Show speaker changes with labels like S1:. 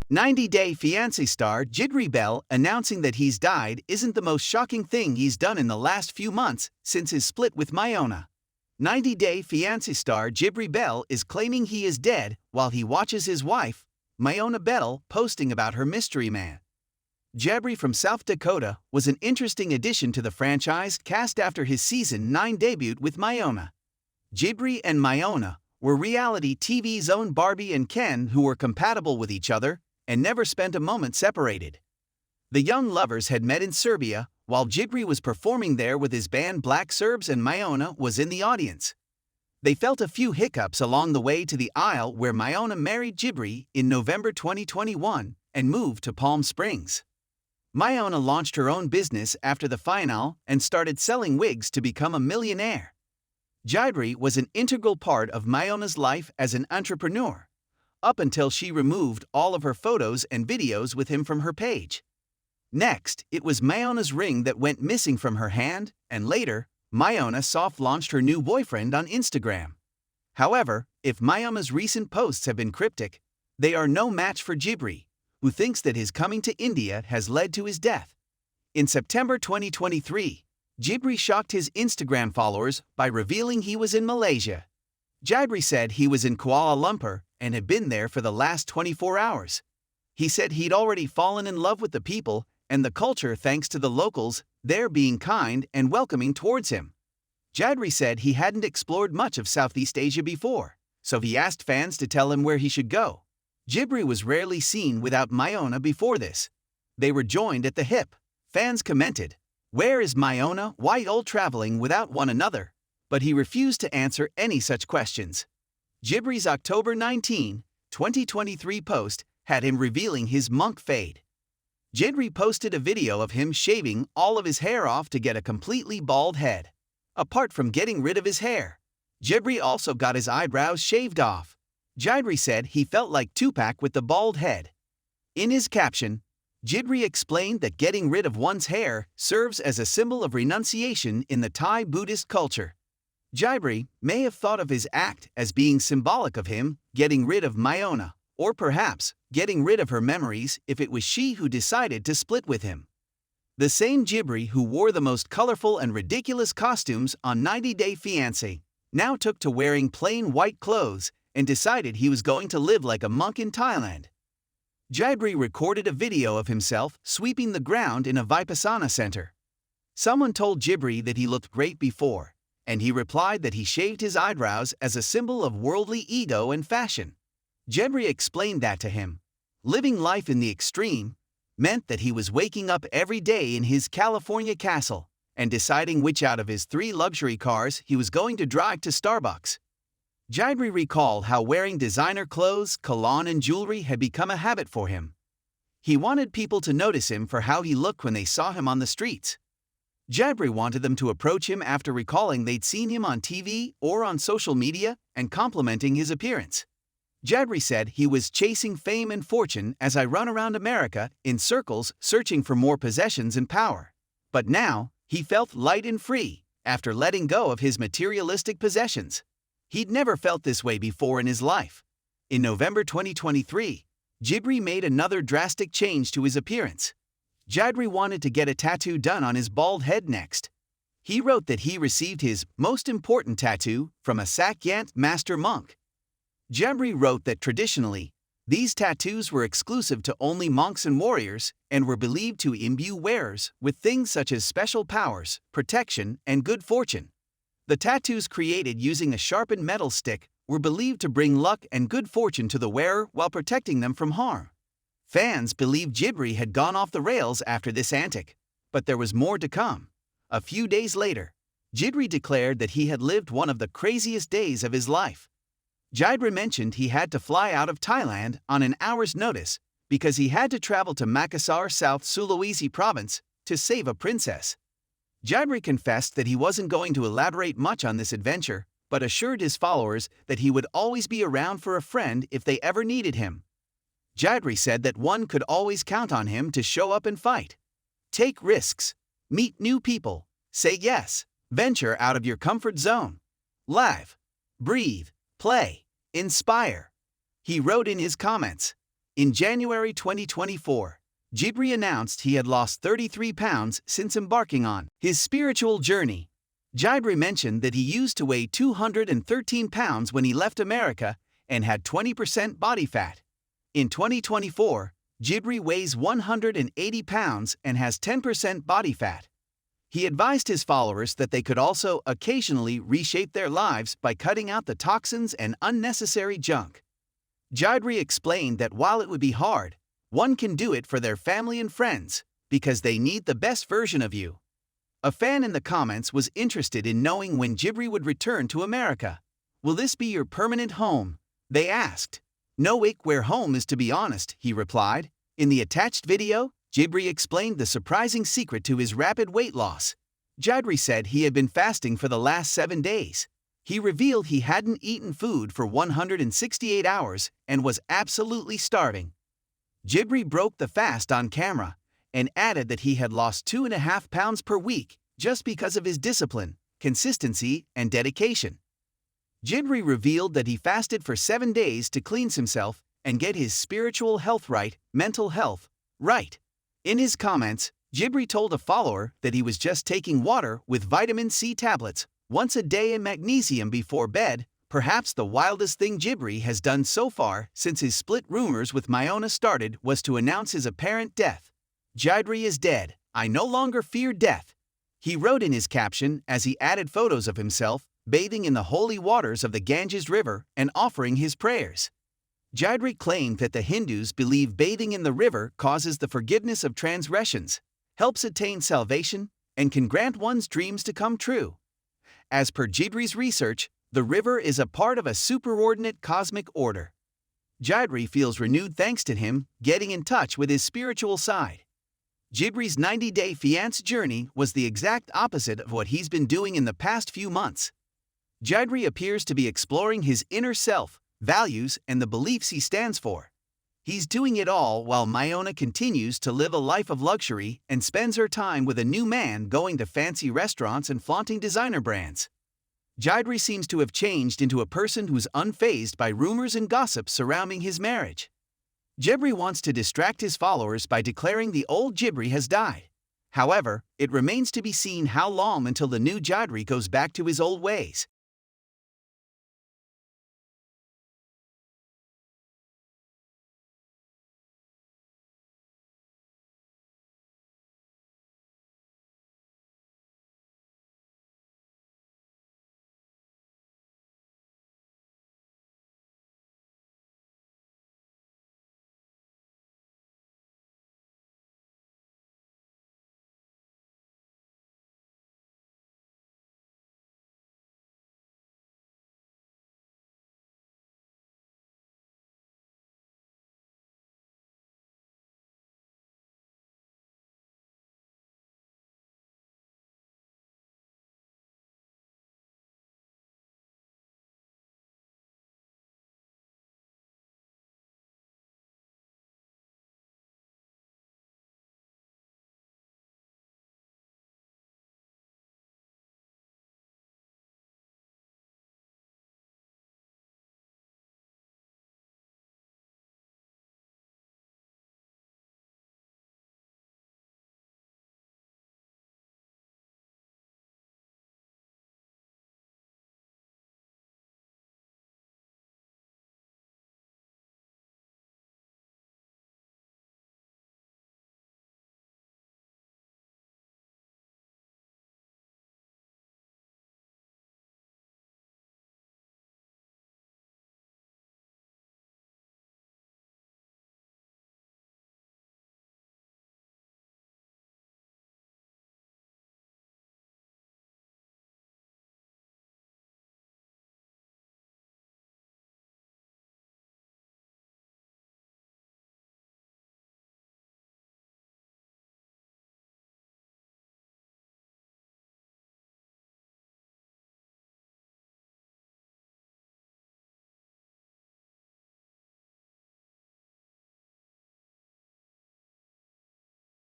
S1: 90-Day Fiance star Jibri announcing that he's died isn't the most shocking thing he's done in the last few months since his split with Miona. 90-Day Fiance star Jibri is claiming he is dead while he watches his wife, Miona posting about her mystery man. Jibri from South Dakota was an interesting addition to the franchise cast after his season 9 debut with Miona. Jibri and Miona were reality TV's own Barbie and Ken who were compatible with each other and never spent a moment separated. The young lovers had met in Serbia, while Jibri was performing there with his band Black Serbs and Miona was in the audience. They felt a few hiccups along the way to the aisle where Miona married Jibri in November 2021 and moved to Palm Springs. Miona launched her own business after the final and started selling wigs to become a millionaire. Jibri was an integral part of Miona's life as an entrepreneur, up until she removed all of her photos and videos with him from her page. Next, it was Miona's ring that went missing from her hand, and later, Miona soft-launched her new boyfriend on Instagram. However, if Miona's recent posts have been cryptic, they are no match for Jibri, who thinks that his coming to India has led to his death. In September 2023, Jibri shocked his Instagram followers by revealing he was in Malaysia. Jibri said he was in Kuala Lumpur and had been there for the last 24 hours. He said he'd already fallen in love with the people and the culture thanks to the locals there being kind and welcoming towards him. Jibri said he hadn't explored much of Southeast Asia before, so he asked fans to tell him where he should go. Jibri was rarely seen without Miona before this. They were joined at the hip. Fans commented, "Where is Miona? Why all traveling without one another?" But he refused to answer any such questions. Jibri's October 19, 2023 post had him revealing his monk fade. Jibri posted a video of him shaving all of his hair off to get a completely bald head. Apart from getting rid of his hair, Jibri also got his eyebrows shaved off. Jibri said he felt like Tupac with the bald head. In his caption, Jibri explained that getting rid of one's hair serves as a symbol of renunciation in the Thai Buddhist culture. Jibri may have thought of his act as being symbolic of him getting rid of Miona, or perhaps getting rid of her memories if it was she who decided to split with him. The same Jibri who wore the most colorful and ridiculous costumes on 90-Day Fiancé now took to wearing plain white clothes and decided he was going to live like a monk in Thailand. Jibri recorded a video of himself sweeping the ground in a Vipassana center. Someone told Jibri that he looked great before, and he replied that he shaved his eyebrows as a symbol of worldly ego and fashion. Jibri explained that to him, living life in the extreme meant that he was waking up every day in his California castle and deciding which out of his 3 luxury cars he was going to drive to Starbucks. Jibri recalled how wearing designer clothes, cologne and jewelry had become a habit for him. He wanted people to notice him for how he looked when they saw him on the streets. Jibri wanted them to approach him after recalling they'd seen him on TV or on social media and complimenting his appearance. Jibri said he was chasing fame and fortune as I run around America in circles searching for more possessions and power. But now, he felt light and free after letting go of his materialistic possessions. He'd never felt this way before in his life. In November 2023, Jibri made another drastic change to his appearance. Jibri wanted to get a tattoo done on his bald head next. He wrote that he received his most important tattoo from a Sakyant master monk. Jibri wrote that traditionally, these tattoos were exclusive to only monks and warriors and were believed to imbue wearers with things such as special powers, protection, and good fortune. The tattoos created using a sharpened metal stick were believed to bring luck and good fortune to the wearer while protecting them from harm. Fans believed Jibri had gone off the rails after this antic, but there was more to come. A few days later, Jibri declared that he had lived one of the craziest days of his life. Jibri mentioned he had to fly out of Thailand on an hour's notice because he had to travel to Makassar, South Sulawesi province, to save a princess. Jibri confessed that he wasn't going to elaborate much on this adventure, but assured his followers that he would always be around for a friend if they ever needed him. Jibri said that one could always count on him to show up and fight. Take risks, meet new people, say yes, venture out of your comfort zone. Laugh, breathe, play, inspire. He wrote in his comments. In January 2024, Jibri announced he had lost 33 pounds since embarking on his spiritual journey. Jibri mentioned that he used to weigh 213 pounds when he left America and had 20% body fat. In 2024, Jibri weighs 180 pounds and has 10% body fat. He advised his followers that they could also occasionally reshape their lives by cutting out the toxins and unnecessary junk. Jibri explained that while it would be hard, one can do it for their family and friends because they need the best version of you. A fan in the comments was interested in knowing when Jibri would return to America. "Will this be your permanent home?" they asked. "No ick where home is, to be honest," he replied. In the attached video, Jibri explained the surprising secret to his rapid weight loss. Jibri said he had been fasting for the last 7 days. He revealed he hadn't eaten food for 168 hours and was absolutely starving. Jibri broke the fast on camera and added that he had lost 2.5 pounds per week just because of his discipline, consistency, and dedication. Jibri revealed that he fasted for 7 days to cleanse himself and get his spiritual health right, mental health right. In his comments, Jibri told a follower that he was just taking water with vitamin C tablets once a day and magnesium before bed. Perhaps the wildest thing Jibri has done so far since his split rumors with Miona started was to announce his apparent death. "Jibri is dead. I no longer fear death," he wrote in his caption as he added photos of himself bathing in the holy waters of the Ganges River and offering his prayers. Jibri claimed that the Hindus believe bathing in the river causes the forgiveness of transgressions, helps attain salvation, and can grant one's dreams to come true. As per Jibri's research, the river is a part of a superordinate cosmic order. Jibri feels renewed thanks to him getting in touch with his spiritual side. Jibri's 90-day fiancé journey was the exact opposite of what he's been doing in the past few months. Jibri appears to be exploring his inner self, values, and the beliefs he stands for. He's doing it all while Miona continues to live a life of luxury and spends her time with a new man going to fancy restaurants and flaunting designer brands. Jibri seems to have changed into a person who's unfazed by rumors and gossip surrounding his marriage. Jibri wants to distract his followers by declaring the old Jibri has died. However, it remains to be seen how long until the new Jibri goes back to his old ways.